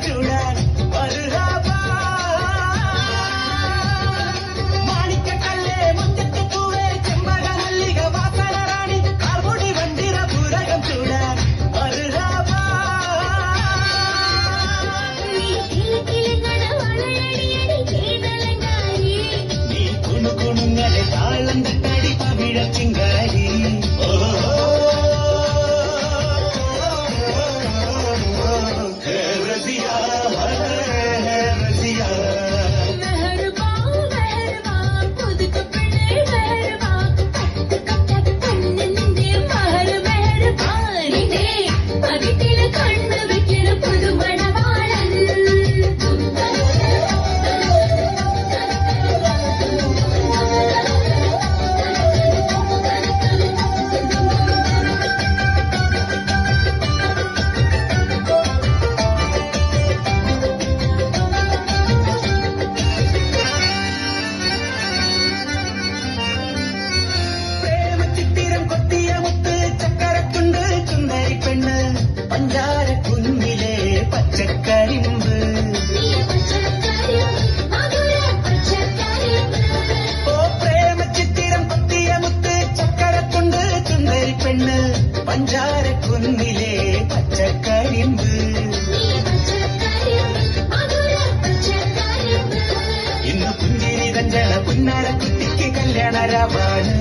ചൂടാൻ മർഹബാ മാണിക്കക്കല്ലേ മുറ്റത്തെ പൂവേ ചെമ്പക മല്ലിക വാസന റാണി കാർമുടി വണ്ടിര പൂരകം ചൂടാൻ മർഹബാ നീ കുണുകുണുങ്ങലെ താളം തട്ടടി പവിഴ ചിങ്കാരി പഞ്ചാര കുഞ്ഞിലെ പച്ചക്കരിമ്പ് ഓ പ്രേമ ചിത്തിരം കൊത്തിയ മുത്ത് ചക്കരത്തുണ്ട് ചുന്ദരി പെണ്ണ് പഞ്ചാര കുഞ്ഞിലെ പച്ചക്കരിമ്പ് ഇന്ന് പുഞ്ചിരി തഞ്ചള പുന്നാര കുട്ടിക്ക് കല്യാണരാവാണ്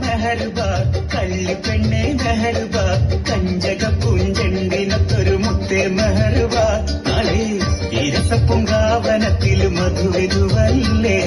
മെഹർബാ കള്ളിപ്പെണ്ണെ മെഹർബാ കഞ്ചക പൂഞ്ചെണ്ടിനത്തൊരു മുത്തേ മെഹർബാ നാളെ ഈ രസപ്പുങ്കാവനത്തിൽ മധുവിധുവല്ലേ